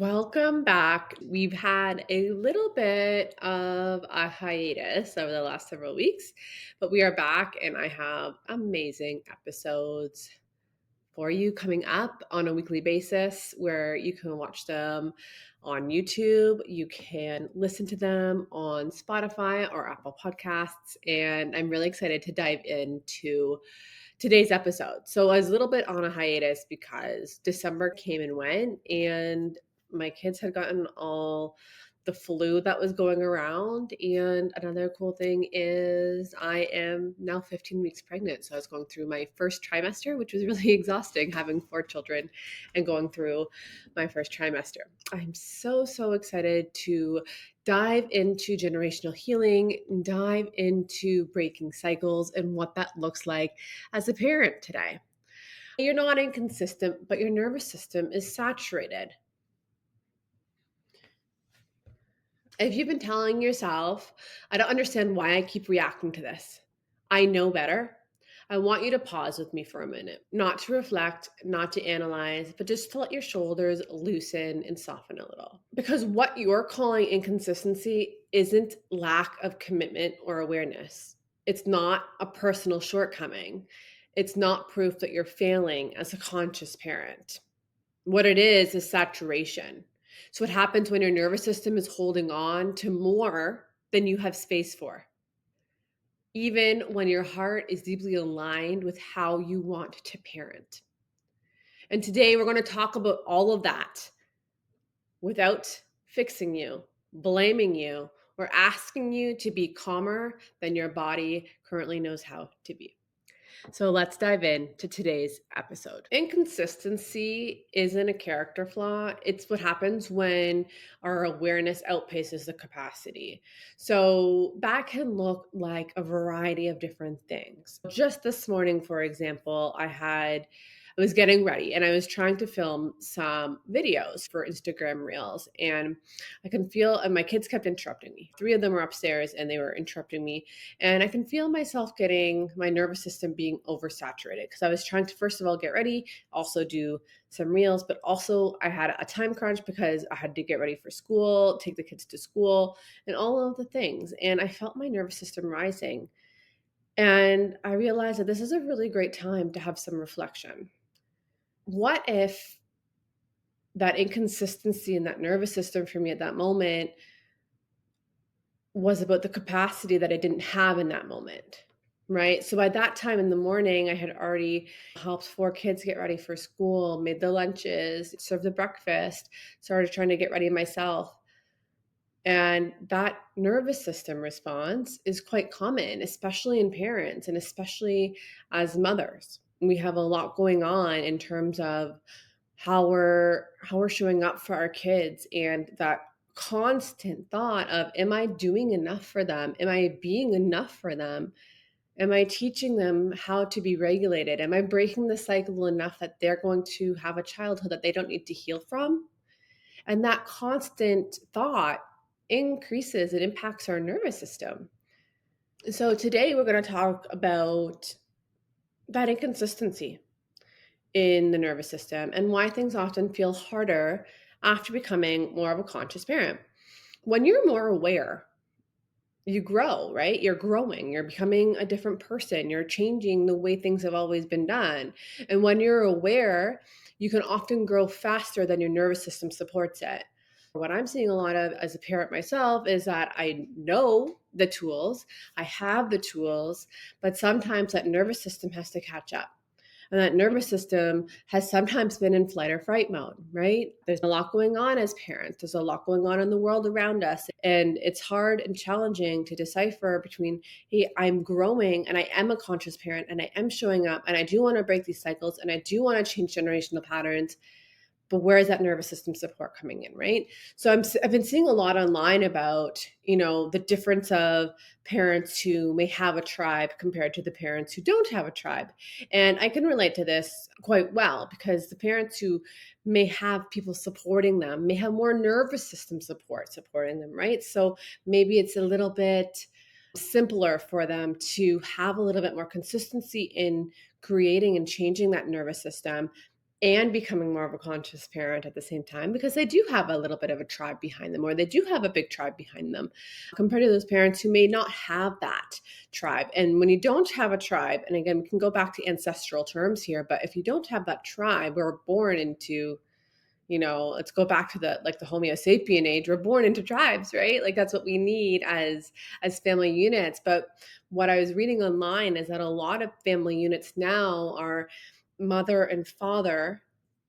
Welcome back. We've had a little bit of a hiatus over the last several weeks, but we are back and I have amazing episodes for you coming up on a weekly basis where you can watch them on YouTube. You can listen to them on Spotify or Apple Podcasts. And I'm really excited to dive into today's episode. So I was a little bit on a hiatus because December came and went, and my kids had gotten all the flu that was going around. And another cool thing is I am now 15 weeks pregnant. So I was going through my first trimester, which was really exhausting having four children and going through my first trimester. I'm so excited to dive into generational healing, dive into breaking cycles and what that looks like as a parent today. You're not inconsistent, but your nervous system is saturated. If you've been telling yourself, I don't understand why I keep reacting to this, I know better, I want you to pause with me for a minute, not to reflect, not to analyze, but just to let your shoulders loosen and soften a little. Because what you're calling inconsistency isn't lack of commitment or awareness. It's not a personal shortcoming. It's not proof that you're failing as a conscious parent. What it is saturation. So, what happens when your nervous system is holding on to more than you have space for? Even when your heart is deeply aligned with how you want to parent. And today we're going to talk about all of that without fixing you, blaming you, or asking you to be calmer than your body currently knows how to be. So let's dive into today's episode. Inconsistency isn't a character flaw. It's what happens when our awareness outpaces the capacity. So that can look like a variety of different things. Just this morning, for example, I was getting ready and I was trying to film some videos for Instagram Reels, and I can feel, and my kids kept interrupting me. Three of them were upstairs and they were interrupting me. And I can feel myself getting my nervous system being oversaturated because I was trying to, first of all, get ready, also do some reels, but also I had a time crunch because I had to get ready for school, take the kids to school, and all of the things. And I felt my nervous system rising. And I realized that this is a really great time to have some reflection. What if that inconsistency in that nervous system for me at that moment was about the capacity that I didn't have in that moment, right? So by that time in the morning, I had already helped four kids get ready for school, made the lunches, served the breakfast, started trying to get ready myself. And that nervous system response is quite common, especially in parents and especially as mothers. We have a lot going on in terms of how we're showing up for our kids, and that constant thought of, am I doing enough for them? Am I being enough for them? Am I teaching them how to be regulated? Am I breaking the cycle enough that they're going to have a childhood that they don't need to heal from? And that constant thought increases, it impacts our nervous system. So today we're going to talk about that inconsistency in the nervous system and why things often feel harder after becoming more of a conscious parent. When you're more aware, you grow, right? You're growing, you're becoming a different person, you're changing the way things have always been done. And when you're aware, you can often grow faster than your nervous system supports it. What I'm seeing a lot of as a parent myself is that I know the tools, I have the tools, but sometimes that nervous system has to catch up. And that nervous system has sometimes been in flight or fright mode, right? There's a lot going on as parents. There's a lot going on in the world around us. And it's hard and challenging to decipher between, hey, I'm growing and I am a conscious parent and I am showing up and I do want to break these cycles and I do want to change generational patterns. But where is that nervous system support coming in, right? So I've been seeing a lot online about, the difference of parents who may have a tribe compared to the parents who don't have a tribe. And I can relate to this quite well because the parents who may have people supporting them may have more nervous system support supporting them, right? So maybe it's a little bit simpler for them to have a little bit more consistency in creating and changing that nervous system and becoming more of a conscious parent at the same time, because they do have a little bit of a tribe behind them, or they do have a big tribe behind them, compared to those parents who may not have that tribe. And when you don't have a tribe, and again, we can go back to ancestral terms here, but if you don't have that tribe, we're born into, let's go back to the Homo sapien age. We're born into tribes, right? Like that's what we need as family units. But what I was reading online is that a lot of family units now are mother and father,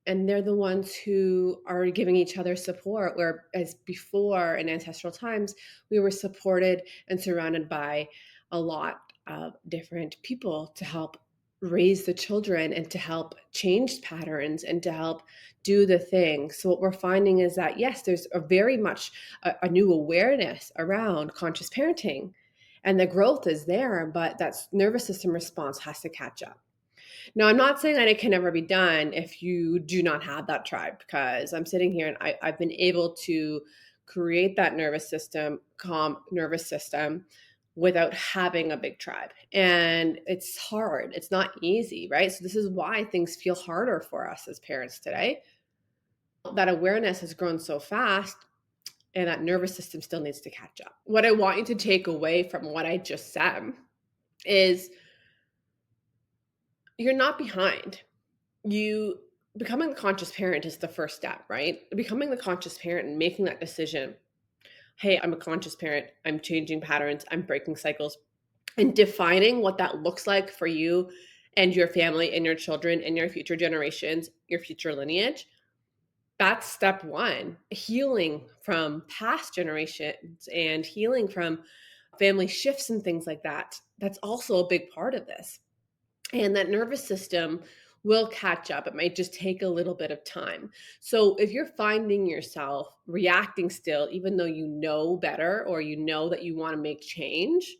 and they're the ones who are giving each other support, whereas before in ancestral times we were supported and surrounded by a lot of different people to help raise the children and to help change patterns and to help do the thing. So what we're finding is that yes, there's a very much a new awareness around conscious parenting, and the growth is there, but that nervous system response has to catch up. Now, I'm not saying that it can never be done if you do not have that tribe, because I'm sitting here and I've been able to create that calm nervous system without having a big tribe. And it's hard. It's not easy, right? So this is why things feel harder for us as parents today. That awareness has grown so fast, and that nervous system still needs to catch up. What I want you to take away from what I just said is you're not behind. You Becoming the conscious parent is the first step, right? Becoming the conscious parent and making that decision. Hey, I'm a conscious parent. I'm changing patterns. I'm breaking cycles, and defining what that looks like for you and your family and your children and your future generations, your future lineage. That's step one. Healing from past generations and healing from family shifts and things like that. That's also a big part of this. And that nervous system will catch up. It might just take a little bit of time. So if you're finding yourself reacting still, even though you know better or you know that you want to make change,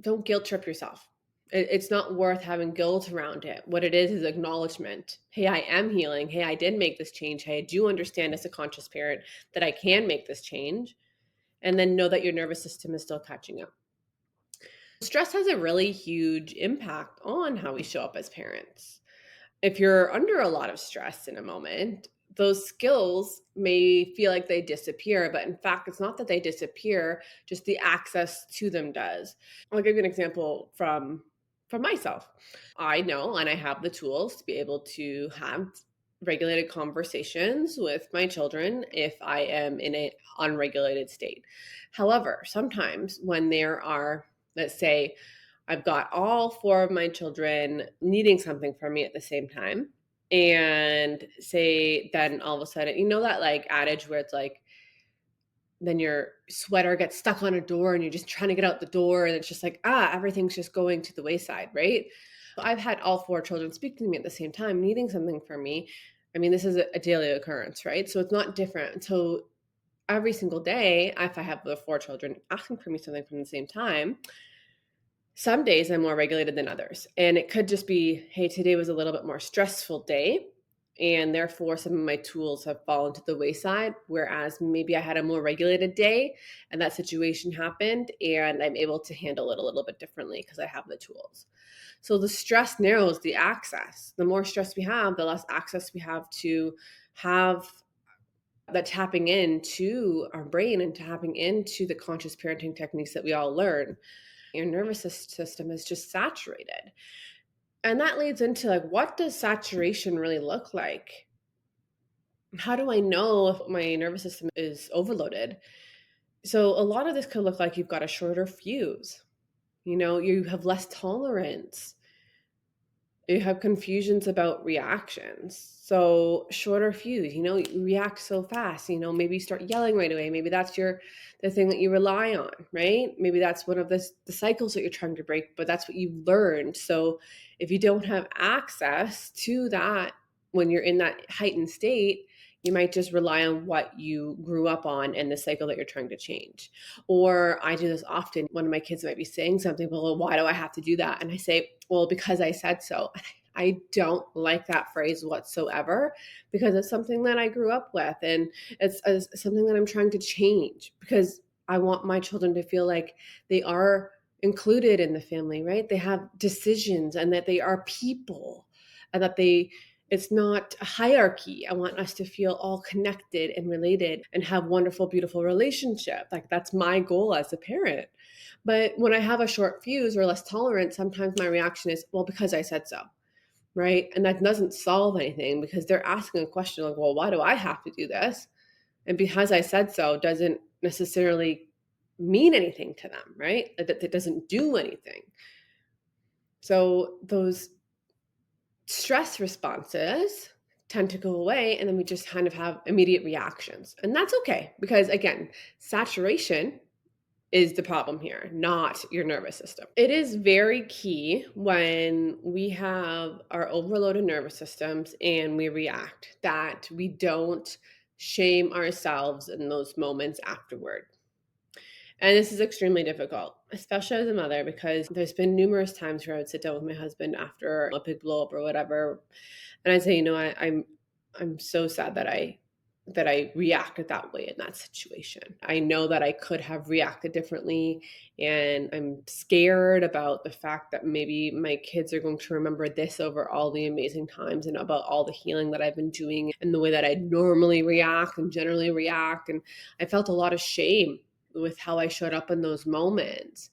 don't guilt trip yourself. It's not worth having guilt around it. What it is acknowledgement. Hey, I am healing. Hey, I did make this change. Hey, I do understand as a conscious parent that I can make this change. And then know that your nervous system is still catching up. Stress has a really huge impact on how we show up as parents. If you're under a lot of stress in a moment, those skills may feel like they disappear, but in fact, it's not that they disappear, just the access to them does. I'll give you an example from myself. I know and I have the tools to be able to have regulated conversations with my children if I am in an unregulated state. However, sometimes when there are, let's say, I've got all four of my children needing something from me at the same time. And say, then all of a sudden, that like adage where it's like, then your sweater gets stuck on a door and you're just trying to get out the door. And it's just like, everything's just going to the wayside, right? I've had all four children speak to me at the same time, needing something from me. I mean, this is a daily occurrence, right? So it's not different. So every single day, if I have the four children asking for me something from the same time, some days I'm more regulated than others. And it could just be, hey, today was a little bit more stressful day. And therefore, some of my tools have fallen to the wayside. Whereas maybe I had a more regulated day and that situation happened and I'm able to handle it a little bit differently because I have the tools. So the stress narrows the access. The more stress we have, the less access we have to have that tapping into our brain and tapping into the conscious parenting techniques that we all learn. Your nervous system is just saturated. And that leads into like, what does saturation really look like? How do I know if my nervous system is overloaded? So a lot of this could look like you've got a shorter fuse. You have less tolerance. You have confusions about reactions. So shorter fuse, you react so fast, maybe you start yelling right away. Maybe that's the thing that you rely on, right? Maybe that's one of the cycles that you're trying to break, but that's what you've learned. So if you don't have access to that when you're in that heightened state, you might just rely on what you grew up on and the cycle that you're trying to change. Or I do this often. One of my kids might be saying something, well, why do I have to do that? And I say, well, because I said so. I don't like that phrase whatsoever because it's something that I grew up with, and it's something that I'm trying to change because I want my children to feel like they are included in the family, right? They have decisions and that they are people and that they It's not a hierarchy. I want us to feel all connected and related and have wonderful, beautiful relationship. Like that's my goal as a parent. But when I have a short fuse or less tolerant, sometimes my reaction is, well, because I said so, right? And that doesn't solve anything because they're asking a question like, well, why do I have to do this? And because I said so doesn't necessarily mean anything to them, right? That doesn't do anything. So those stress responses tend to go away, and then we just kind of have immediate reactions. And that's okay because, again, saturation is the problem here, not your nervous system. It is very key when we have our overloaded nervous systems and we react that we don't shame ourselves in those moments afterward. And this is extremely difficult, especially as a mother, because there's been numerous times where I would sit down with my husband after a big blow up or whatever, and I'd say, I'm so sad that I reacted that way in that situation. I know that I could have reacted differently, and I'm scared about the fact that maybe my kids are going to remember this over all the amazing times and about all the healing that I've been doing and the way that I normally react and generally react. And I felt a lot of shame with how I showed up in those moments.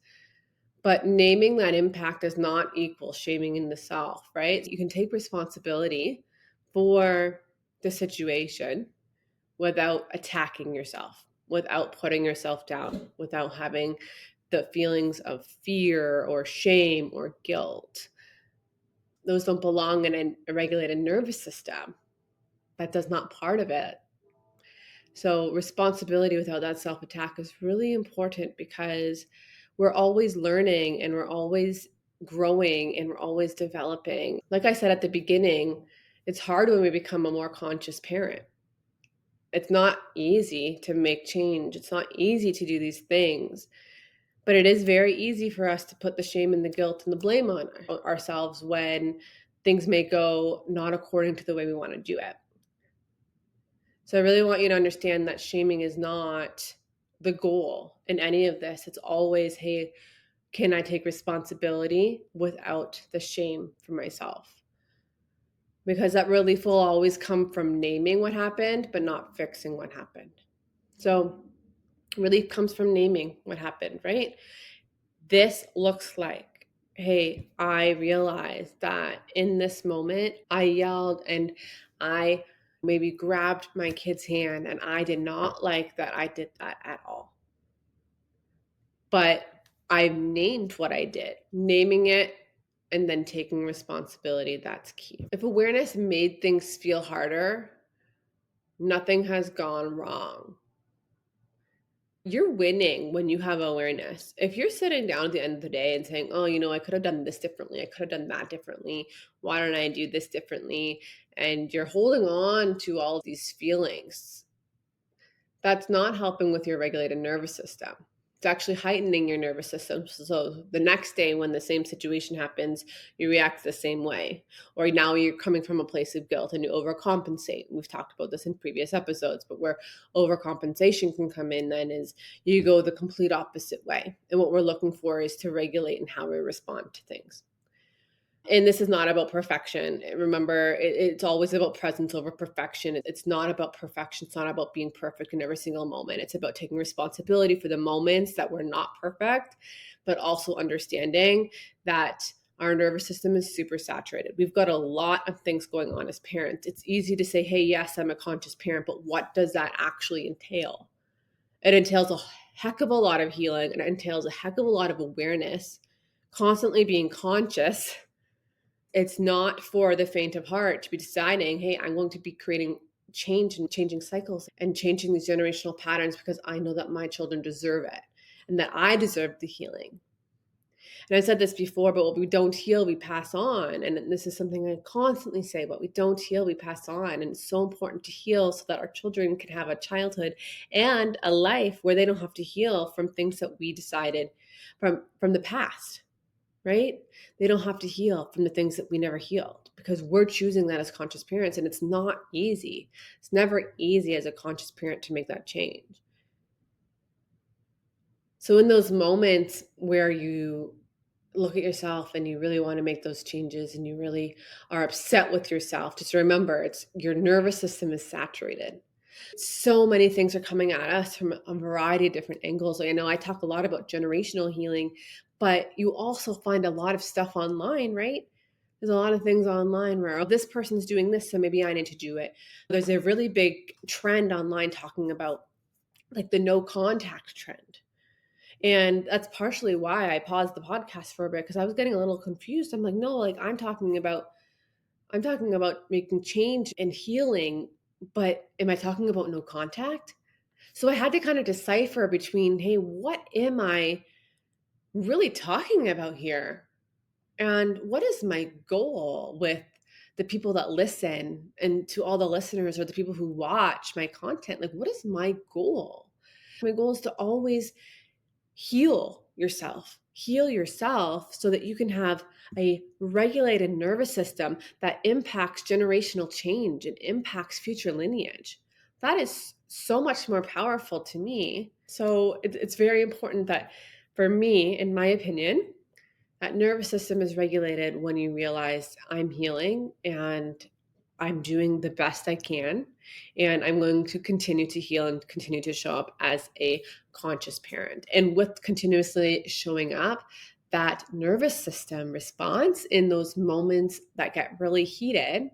But naming that impact does not equal shaming in the self, right? You can take responsibility for the situation without attacking yourself, without putting yourself down, without having the feelings of fear or shame or guilt. Those don't belong in a regulated nervous system. That does not part of it. So responsibility without that self-attack is really important because we're always learning and we're always growing and we're always developing. Like I said at the beginning, it's hard when we become a more conscious parent. It's not easy to make change. It's not easy to do these things, but it is very easy for us to put the shame and the guilt and the blame on ourselves when things may go not according to the way we want to do it. So I really want you to understand that shaming is not the goal in any of this. It's always, hey, can I take responsibility without the shame for myself? Because that relief will always come from naming what happened, but not fixing what happened. So relief comes from naming what happened, right? This looks like, hey, I realized that in this moment, I yelled and I maybe grabbed my kid's hand, and I did not like that I did that at all. But I've named what I did, naming it and then taking responsibility. That's key. If awareness made things feel harder, nothing has gone wrong. You're winning when you have awareness. If you're sitting down at the end of the day and saying, oh, I could have done this differently, I could have done that differently, why don't I do this differently? And you're holding on to all these feelings, that's not helping with your regulated nervous system. It's actually heightening your nervous system. So the next day when the same situation happens, you react the same way. Or now you're coming from a place of guilt and you overcompensate. We've talked about this in previous episodes, but where overcompensation can come in then is you go the complete opposite way. And what we're looking for is to regulate in how we respond to things. And this is not about perfection. Remember, it's always about presence over perfection. It's not about perfection. It's not about being perfect in every single moment. It's about taking responsibility for the moments that we're not perfect, but also understanding that our nervous system is super saturated. We've got a lot of things going on as parents. It's easy to say, hey, yes, I'm a conscious parent, but what does that actually entail? It entails a heck of a lot of healing. It entails a heck of a lot of awareness, constantly being conscious. It's not for the faint of heart to be deciding, hey, I'm going to be creating change and changing cycles and changing these generational patterns because I know that my children deserve it and that I deserve the healing. And I said this before, but what we don't heal, we pass on. And this is something I constantly say, what we don't heal, we pass on. And it's so important to heal so that our children can have a childhood and a life where they don't have to heal from things that we decided from the past. Right? They don't have to heal from the things that we never healed because we're choosing that as conscious parents, and it's not easy. It's never easy as a conscious parent to make that change. So in those moments where you look at yourself and you really want to make those changes and you really are upset with yourself, just remember it's your nervous system is saturated. So many things are coming at us from a variety of different angles. I know I talk a lot about generational healing, but you also find a lot of stuff online, right? There's a lot of things online where, oh, this person's doing this, so maybe I need to do it. There's a really big trend online talking about like the no contact trend. And that's partially why I paused the podcast for a bit because I was getting a little confused. I'm like, no, like I'm talking about making change and healing, but am I talking about no contact? So I had to kind of decipher between, hey, what am I really talking about here? And what is my goal with the people that listen and to all the listeners or the people who watch my content? Like, what is my goal? My goal is to always heal yourself so that you can have a regulated nervous system that impacts generational change and impacts future lineage. That is so much more powerful to me. So it's very important that for me, in my opinion, that nervous system is regulated when you realize I'm healing and I'm doing the best I can. And I'm going to continue to heal and continue to show up as a conscious parent. And with continuously showing up, that nervous system response in those moments that get really heated,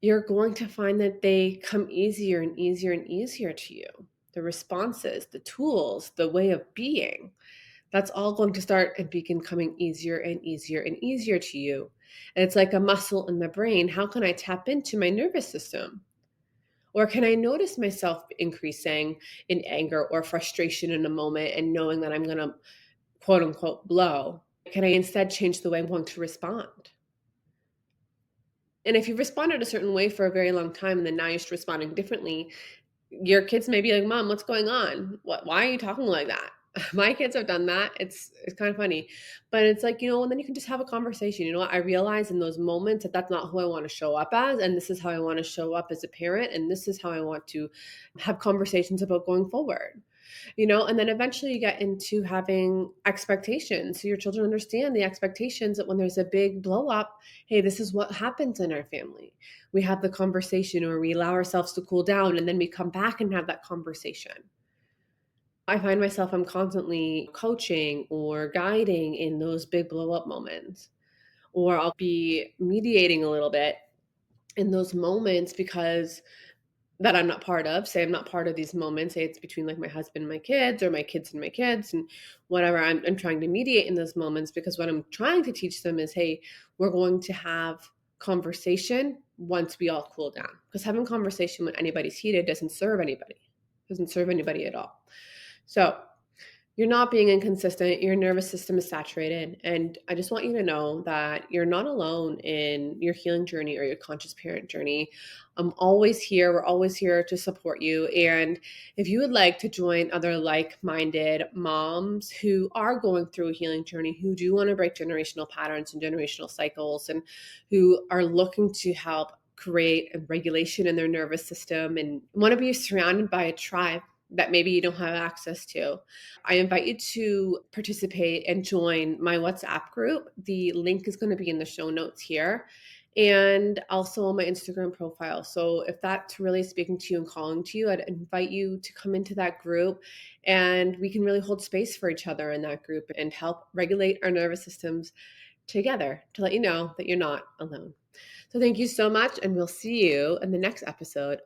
you're going to find that they come easier and easier and easier to you. The responses, the tools, the way of being, that's all going to start and begin coming easier and easier and easier to you. And it's like a muscle in the brain. How can I tap into my nervous system? Or can I notice myself increasing in anger or frustration in a moment and knowing that I'm going to quote unquote blow? Can I instead change the way I'm going to respond? And if you've responded a certain way for a very long time and then now you're just responding differently, your kids may be like, "Mom, what's going on? Why are you talking like that?" My kids have done that. It's kind of funny. But it's like, and then you can just have a conversation. You know what? I realize in those moments that that's not who I want to show up as, and this is how I want to show up as a parent, and this is how I want to have conversations about going forward. And then eventually you get into having expectations. So your children understand the expectations that when there's a big blow up, hey, this is what happens in our family. We have the conversation or we allow ourselves to cool down and then we come back and have that conversation. I find myself I'm constantly coaching or guiding in those big blow up moments, or I'll be mediating a little bit in those moments because that I'm not part of. Say I'm not part of these moments. Say it's between like my husband and my kids or my kids and my kids and whatever. I'm trying to mediate in those moments because what I'm trying to teach them is, hey, we're going to have conversation once we all cool down. Because having conversation when anybody's heated doesn't serve anybody at all. So you're not being inconsistent. Your nervous system is saturated. And I just want you to know that you're not alone in your healing journey or your conscious parent journey. I'm always here. We're always here to support you. And if you would like to join other like minded moms who are going through a healing journey, who do want to break generational patterns and generational cycles, and who are looking to help create a regulation in their nervous system and want to be surrounded by a tribe that maybe you don't have access to, I invite you to participate and join my WhatsApp group. The link is going to be in the show notes here and also on my Instagram profile. So if that's really speaking to you and calling to you, I'd invite you to come into that group and we can really hold space for each other in that group and help regulate our nervous systems together to let you know that you're not alone. So thank you so much, and we'll see you in the next episode